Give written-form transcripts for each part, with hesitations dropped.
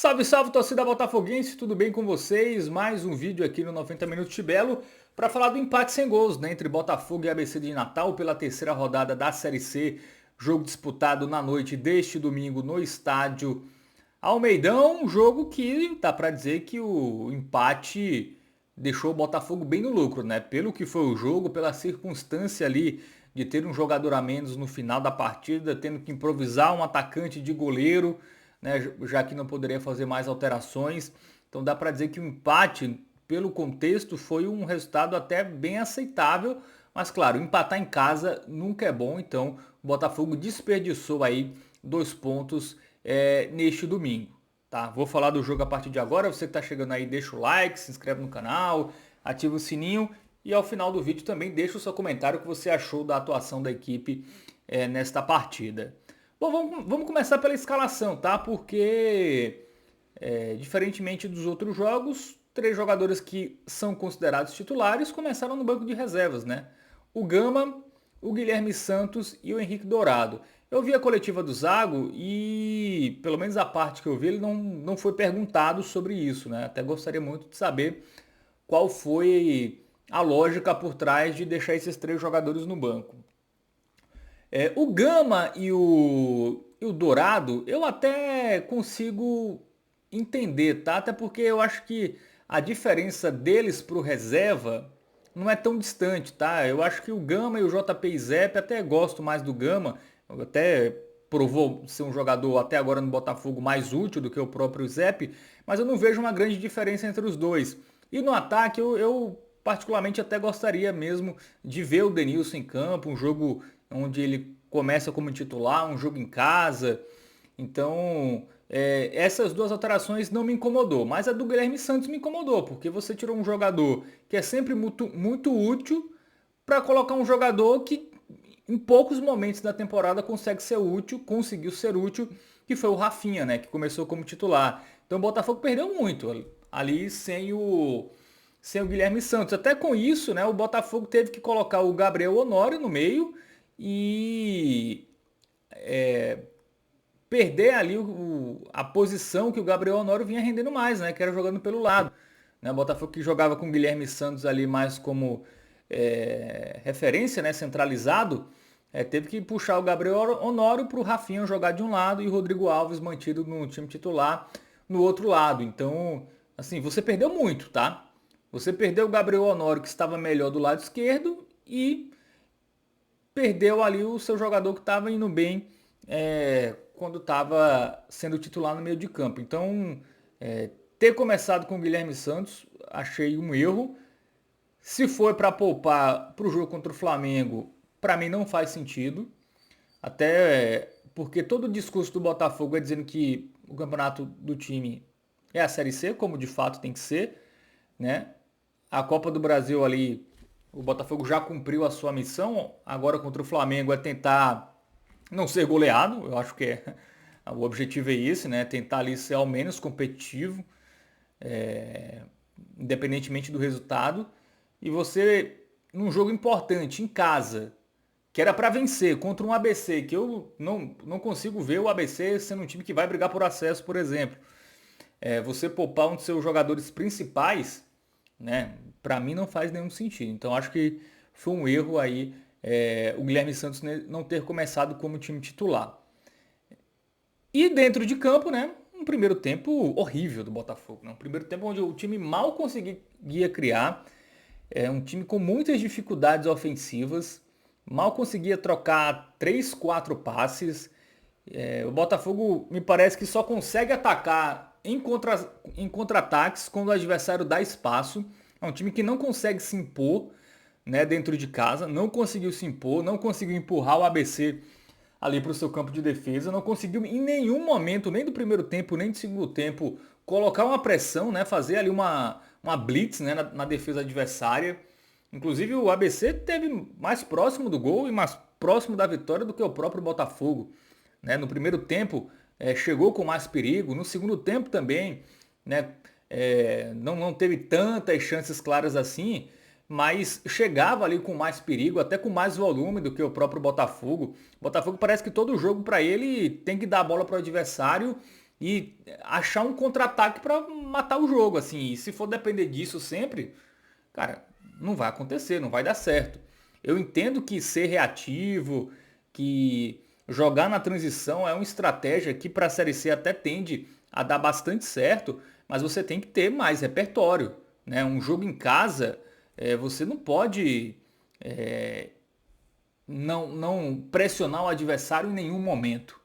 Salve, salve, torcida botafoguense, tudo bem com vocês? Mais um vídeo aqui no 90 Minutos de Belo para falar do empate sem gols, né, entre Botafogo e ABC de Natal pela terceira rodada da Série C, jogo disputado na noite deste domingo no estádio Almeidão, um jogo que dá para dizer que o empate deixou o Botafogo bem no lucro, né? Pelo que foi o jogo, pela circunstância ali de ter um jogador a menos no final da partida, tendo que improvisar um atacante de goleiro, né, já que não poderia fazer mais alterações. Então dá para dizer que o empate, pelo contexto, foi um resultado até bem aceitável, mas claro, empatar em casa nunca é bom, então o Botafogo desperdiçou aí 2 pontos neste domingo. Tá? Vou falar do jogo a partir de agora, você que está chegando aí deixa o like, se inscreve no canal, ativa o sininho e ao final do vídeo também deixa o seu comentário o que você achou da atuação da equipe nesta partida. Bom, vamos começar pela escalação, tá? Porque, diferentemente dos outros jogos, 3 jogadores que são considerados titulares começaram no banco de reservas, né? O Gama, o Guilherme Santos e o Henrique Dourado. Eu vi a coletiva do Zago e, pelo menos a parte que eu vi, ele não foi perguntado sobre isso, né? Até gostaria muito de saber qual foi a lógica por trás de deixar esses 3 jogadores no banco. O Gama e o Dourado eu até consigo entender, tá? Até porque eu acho que a diferença deles pro reserva não é tão distante, tá? Eu acho que o Gama e o JP Zep, até gosto mais do Gama, até provou ser um jogador até agora no Botafogo mais útil do que o próprio Zep, mas eu não vejo uma grande diferença entre os dois. E no ataque eu particularmente até gostaria mesmo de ver o Denilson em campo, um jogo onde ele começa como titular, um jogo em casa. Então, essas 2 alterações não me incomodou, mas a do Guilherme Santos me incomodou, porque você tirou um jogador que é sempre muito, muito útil para colocar um jogador que em poucos momentos da temporada conseguiu ser útil, que foi o Rafinha, né, que começou como titular. Então o Botafogo perdeu muito ali sem o Guilherme Santos. Até com isso, né, o Botafogo teve que colocar o Gabriel Honório no meio e perder ali a posição que o Gabriel Honório vinha rendendo mais, né, que era jogando pelo lado. Né, o Botafogo que jogava com o Guilherme Santos ali mais como referência, né, centralizado, teve que puxar o Gabriel Honório para o Rafinha jogar de um lado e o Rodrigo Alves mantido no time titular no outro lado. Então, assim, você perdeu muito, tá? Você perdeu o Gabriel Honório, que estava melhor do lado esquerdo, e perdeu ali o seu jogador que estava indo bem quando estava sendo titular no meio de campo. Então, ter começado com o Guilherme Santos, achei um erro. Se for para poupar para o jogo contra o Flamengo, para mim não faz sentido. Até porque todo o discurso do Botafogo é dizendo que o campeonato do time é a Série C, como de fato tem que ser, né? A Copa do Brasil ali, o Botafogo já cumpriu a sua missão. Agora contra o Flamengo é tentar não ser goleado. Eu acho que o objetivo é esse, né? Tentar ali ser ao menos competitivo, independentemente do resultado. E você, num jogo importante, em casa, que era para vencer contra um ABC, que eu não consigo ver o ABC sendo um time que vai brigar por acesso, por exemplo. Você poupar um dos seus jogadores principais, né? Para mim não faz nenhum sentido. Então acho que foi um erro aí o Guilherme Santos não ter começado como time titular. E dentro de campo, né? Um primeiro tempo horrível do Botafogo. Né? Um primeiro tempo onde o time mal conseguia criar. Um time com muitas dificuldades ofensivas. Mal conseguia trocar 3, 4 passes. O Botafogo me parece que só consegue atacar em contra-ataques quando o adversário dá espaço. É um time que não consegue se impor, né, dentro de casa. Não conseguiu se impor, não conseguiu empurrar o ABC ali para o seu campo de defesa. Não conseguiu em nenhum momento, nem do primeiro tempo, nem do segundo tempo, colocar uma pressão, né, fazer ali uma blitz, né, na defesa adversária. Inclusive o ABC teve mais próximo do gol e mais próximo da vitória do que o próprio Botafogo. Né? No primeiro tempo chegou com mais perigo, no segundo tempo também, né? Não teve tantas chances claras assim, mas chegava ali com mais perigo, até com mais volume do que o próprio Botafogo. O Botafogo parece que todo jogo para ele tem que dar a bola para o adversário e achar um contra-ataque para matar o jogo, assim. E se for depender disso sempre, cara, não vai acontecer, não vai dar certo. Eu entendo que ser reativo, que jogar na transição é uma estratégia que para a Série C até tende a dar bastante certo, mas você tem que ter mais repertório, né? Um jogo em casa, você não pode não pressionar o adversário em nenhum momento,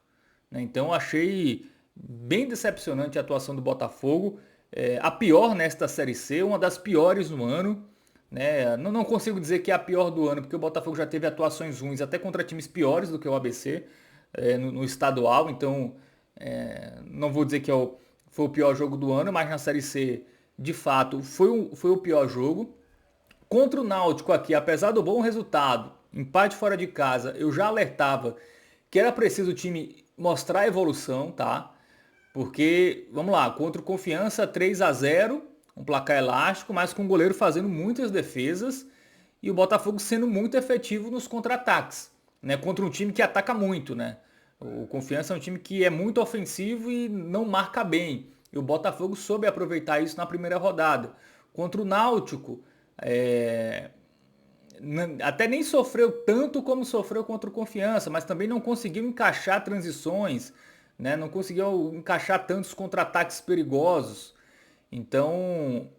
né? Então eu achei bem decepcionante a atuação do Botafogo, a pior nesta Série C, uma das piores no ano, né? Não consigo dizer que é a pior do ano, porque o Botafogo já teve atuações ruins até contra times piores do que o ABC no estadual, então não vou dizer que foi o pior jogo do ano, mas na Série C, de fato, foi o pior jogo. Contra o Náutico aqui, apesar do bom resultado, empate fora de casa, eu já alertava que era preciso o time mostrar evolução, tá? Porque, vamos lá, contra o Confiança 3-0, um placar elástico, mas com o goleiro fazendo muitas defesas e o Botafogo sendo muito efetivo nos contra-ataques, né? Contra um time que ataca muito, né? O Confiança é um time que é muito ofensivo e não marca bem. E o Botafogo soube aproveitar isso na primeira rodada. Contra o Náutico, até nem sofreu tanto como sofreu contra o Confiança, mas também não conseguiu encaixar transições, né? Não conseguiu encaixar tantos contra-ataques perigosos. Então,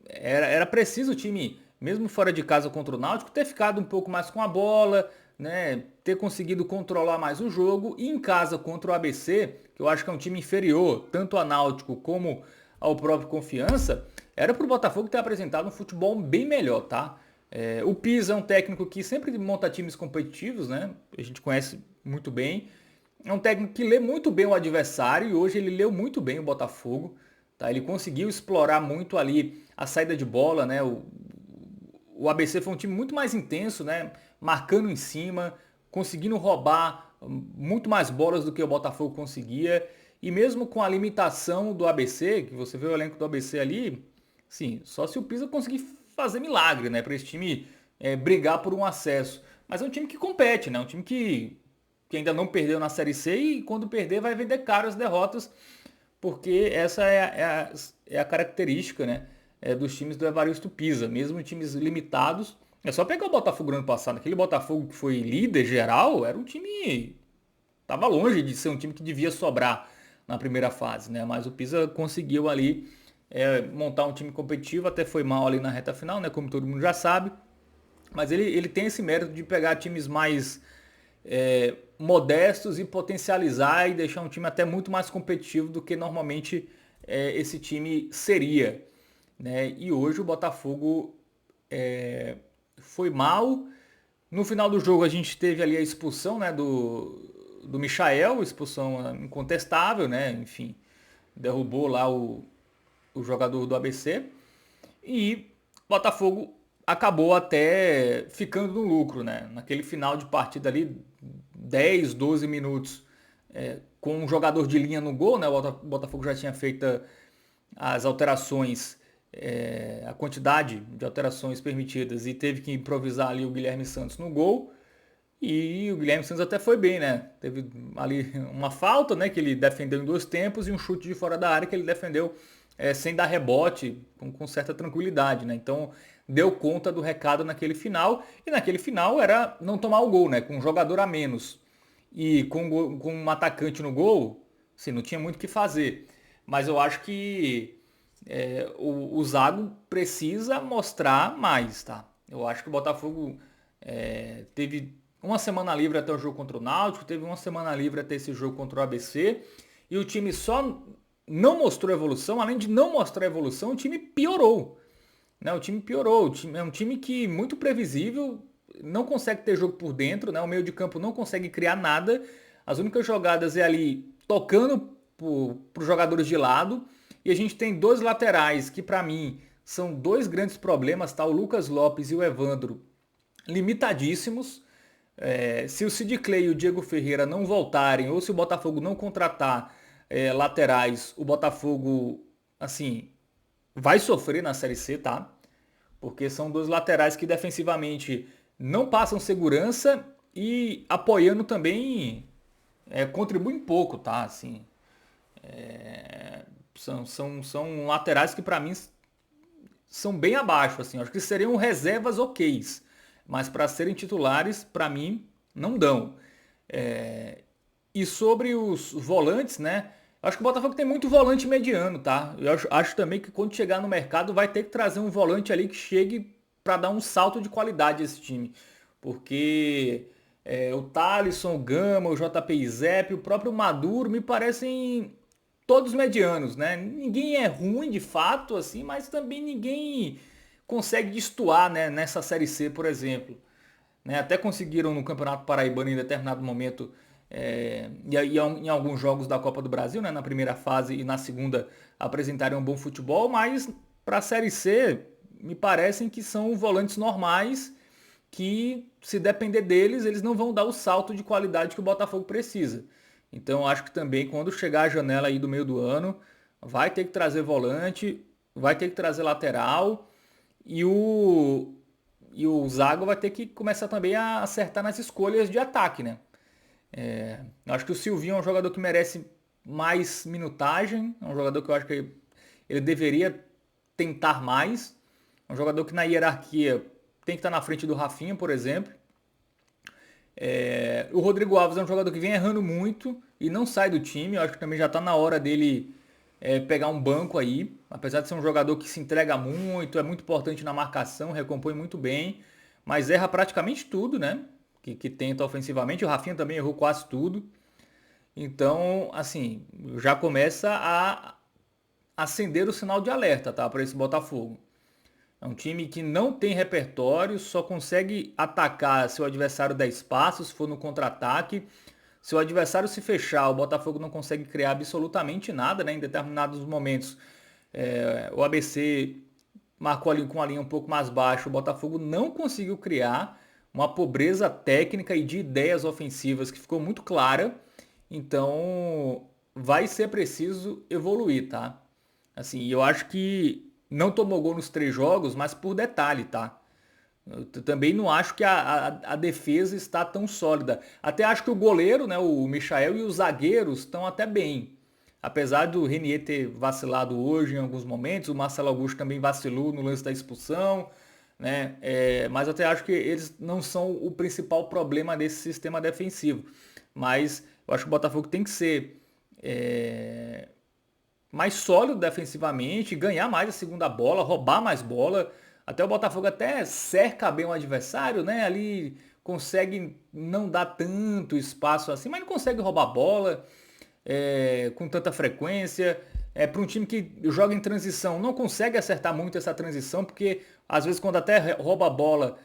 era preciso o time, mesmo fora de casa contra o Náutico, ter ficado um pouco mais com a bola, né? Ter conseguido controlar mais o jogo. E em casa contra o ABC, que eu acho que é um time inferior, tanto a Náutico como ao próprio Confiança, era para o Botafogo ter apresentado um futebol bem melhor, tá? O Pisa é um técnico que sempre monta times competitivos, né? A gente conhece muito bem. É um técnico que lê muito bem o adversário e hoje ele leu muito bem o Botafogo. Tá? Ele conseguiu explorar muito ali a saída de bola, né? O ABC foi um time muito mais intenso, né? Marcando em cima, conseguindo roubar muito mais bolas do que o Botafogo conseguia. E mesmo com a limitação do ABC, que você vê o elenco do ABC ali, sim, só se o Pisa conseguir fazer milagre, né? Para esse time brigar por um acesso. Mas é um time que compete, né? Um time que ainda não perdeu na Série C e quando perder vai vender caro as derrotas, porque essa é a característica, né, dos times do Evaristo Pisa, mesmo times limitados. É só pegar o Botafogo no ano passado, aquele Botafogo que foi líder geral, era um time, tava longe de ser um time que devia sobrar na primeira fase, né, mas o Pisa conseguiu ali montar um time competitivo, até foi mal ali na reta final, né, como todo mundo já sabe, mas ele tem esse mérito de pegar times mais modestos e potencializar e deixar um time até muito mais competitivo do que normalmente esse time seria, né? E hoje o Botafogo foi mal. No final do jogo a gente teve ali a expulsão, né, do Michael, expulsão incontestável, né? Enfim, derrubou lá o jogador do ABC e o Botafogo acabou até ficando no lucro, né? Naquele final de partida ali, 10, 12 minutos com um jogador de linha no gol, né? O Botafogo já tinha feito as alterações, a quantidade de alterações permitidas e teve que improvisar ali o Guilherme Santos no gol. E o Guilherme Santos até foi bem, né? Teve ali uma falta, né? Que ele defendeu em 2 tempos e um chute de fora da área que ele defendeu sem dar rebote, com certa tranquilidade, né? Então deu conta do recado naquele final. E naquele final era não tomar o gol, né? Com um jogador a menos e com um atacante no gol, assim, não tinha muito o que fazer. Mas eu acho que o Zago precisa mostrar mais, tá? Eu acho que o Botafogo teve uma semana livre até o jogo contra o Náutico, teve uma semana livre até esse jogo contra o ABC, e o time só não mostrou evolução, além de não mostrar evolução, o time piorou. Né? O time piorou, é um time que muito previsível, não consegue ter jogo por dentro, né? O meio de campo não consegue criar nada, as únicas jogadas é ali tocando para os jogadores de lado, e a gente tem 2 laterais que para mim são 2 grandes problemas, tá? O Lucas Lopes e o Evandro limitadíssimos. Se o Sid Clay e o Diego Ferreira não voltarem, ou se o Botafogo não contratar laterais, o Botafogo, assim, vai sofrer na Série C, tá? Porque são 2 laterais que defensivamente não passam segurança e apoiando também contribuem pouco, tá? Assim, São laterais que para mim são bem abaixo, assim. Acho que seriam reservas oks, mas para serem titulares, para mim, não dão. E sobre os volantes, né? Acho que o Botafogo tem muito volante mediano, tá? Eu acho também que quando chegar no mercado vai ter que trazer um volante ali que chegue para dar um salto de qualidade a esse time. Porque o Thalisson, o Gama, o JP Zep, o próprio Maduro me parecem todos medianos, né? Ninguém é ruim de fato, assim, mas também ninguém consegue destoar, né? Nessa Série C, por exemplo. Né? Até conseguiram no Campeonato Paraibano em determinado momento e em alguns jogos da Copa do Brasil, né? Na primeira fase e na segunda apresentarem um bom futebol, mas para a Série C me parecem que são volantes normais que, se depender deles, eles não vão dar o salto de qualidade que o Botafogo precisa. Então acho que também quando chegar a janela aí do meio do ano, vai ter que trazer volante, vai ter que trazer lateral e o Zago vai ter que começar também a acertar nas escolhas de ataque, né? Eu acho que o Silvinho é um jogador que merece mais minutagem, é um jogador que eu acho que ele deveria tentar mais, é um jogador que na hierarquia tem que estar na frente do Rafinha, por exemplo. O Rodrigo Alves é um jogador que vem errando muito e não sai do time. Eu acho que também já está na hora dele pegar um banco aí. Apesar de ser um jogador que se entrega muito, é muito importante na marcação, recompõe muito bem, mas erra praticamente tudo, né? Que tenta ofensivamente. O Rafinha também errou quase tudo. Então, assim, já começa a acender o sinal de alerta, tá? Para esse Botafogo. É um time que não tem repertório, só consegue atacar se o adversário der espaço, se for no contra-ataque. Se o adversário se fechar, o Botafogo não consegue criar absolutamente nada, né? Em determinados momentos, o ABC marcou ali com a linha um pouco mais baixa, o Botafogo não conseguiu criar uma pobreza técnica e de ideias ofensivas que ficou muito clara. Então, vai ser preciso evoluir, tá? Assim, eu acho que não tomou gol nos 3 jogos, mas por detalhe, tá? Eu também não acho que a defesa está tão sólida. Até acho que o goleiro, né, o Michael, e os zagueiros estão até bem. Apesar do Renier ter vacilado hoje em alguns momentos, o Marcelo Augusto também vacilou no lance da expulsão, né? Mas até acho que eles não são o principal problema desse sistema defensivo. Mas eu acho que o Botafogo tem que ser mais sólido defensivamente, ganhar mais a segunda bola, roubar mais bola. Até o Botafogo até cerca bem o adversário, né? Ali consegue não dar tanto espaço assim, mas não consegue roubar bola com tanta frequência. Para um time que joga em transição, não consegue acertar muito essa transição, porque às vezes quando até rouba a bola,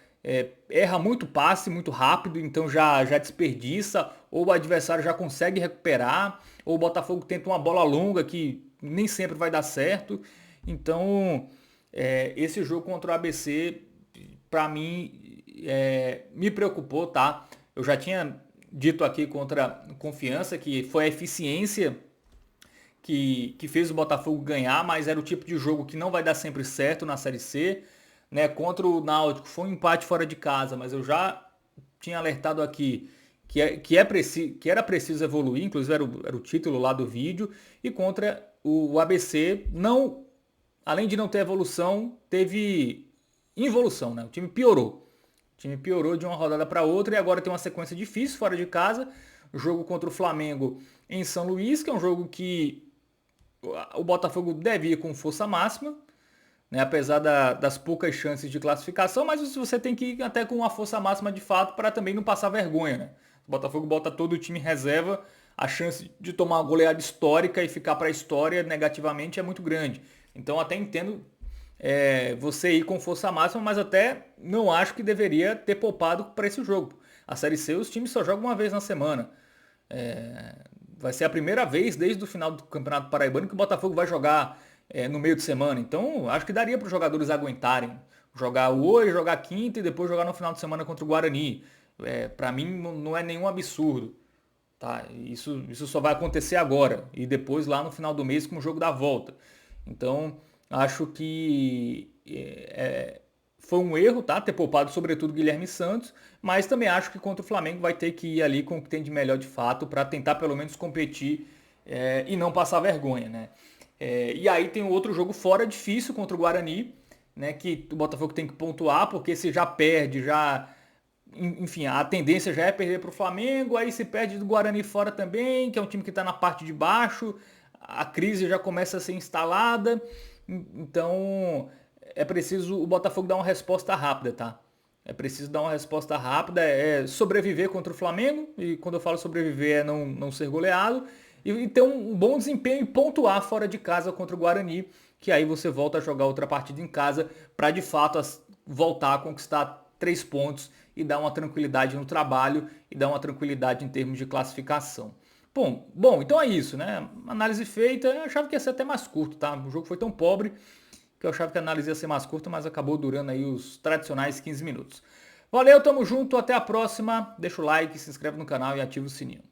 erra muito passe, muito rápido, então já desperdiça, ou o adversário já consegue recuperar, ou o Botafogo tenta uma bola longa que nem sempre vai dar certo. Então, esse jogo contra o ABC, para mim, me preocupou, tá? Eu já tinha dito aqui contra Confiança que foi a eficiência que fez o Botafogo ganhar, mas era o tipo de jogo que não vai dar sempre certo na Série C. Né? Contra o Náutico foi um empate fora de casa, mas eu já tinha alertado aqui que era preciso evoluir, inclusive era o título lá do vídeo, e contra o ABC, não, além de não ter evolução, teve involução, né? O time piorou. O time piorou de uma rodada para outra e agora tem uma sequência difícil fora de casa. O jogo contra o Flamengo em São Luís, que é um jogo que o Botafogo deve ir com força máxima, né? Apesar das poucas chances de classificação, mas você tem que ir até com uma força máxima de fato para também não passar vergonha. Né? O Botafogo bota todo o time em reserva, a chance de tomar uma goleada histórica e ficar para a história negativamente é muito grande. Então até entendo você ir com força máxima, mas até não acho que deveria ter poupado para esse jogo. A Série C os times só jogam uma vez na semana. Vai ser a primeira vez desde o final do Campeonato Paraibano que o Botafogo vai jogar no meio de semana. Então, acho que daria para os jogadores aguentarem. Jogar hoje, jogar quinta e depois jogar no final de semana contra o Guarani. Para mim, não é nenhum absurdo. Tá? Isso só vai acontecer agora. E depois lá no final do mês com o jogo da volta. Então, acho que foi um erro, tá? Ter poupado sobretudo Guilherme Santos, mas também acho que contra o Flamengo vai ter que ir ali com o que tem de melhor de fato para tentar pelo menos competir e não passar vergonha, né? E aí tem outro jogo fora difícil contra o Guarani, né? Que o Botafogo tem que pontuar, porque se já perde, enfim, a tendência já é perder para o Flamengo, aí se perde do Guarani fora também, que é um time que está na parte de baixo, a crise já começa a ser instalada, então é preciso o Botafogo dar uma resposta rápida, tá? É preciso dar uma resposta rápida, é sobreviver contra o Flamengo, e quando eu falo sobreviver é não ser goleado, e ter um bom desempenho e pontuar fora de casa contra o Guarani, que aí você volta a jogar outra partida em casa para de fato voltar a conquistar 3 pontos e dar uma tranquilidade no trabalho e dar uma tranquilidade em termos de classificação. Bom, então é isso, né? Análise feita, eu achava que ia ser até mais curto, tá? O jogo foi tão pobre que eu achava que a análise ia ser mais curta, mas acabou durando aí os tradicionais 15 minutos. Valeu, tamo junto, até a próxima. Deixa o like, se inscreve no canal e ativa o sininho.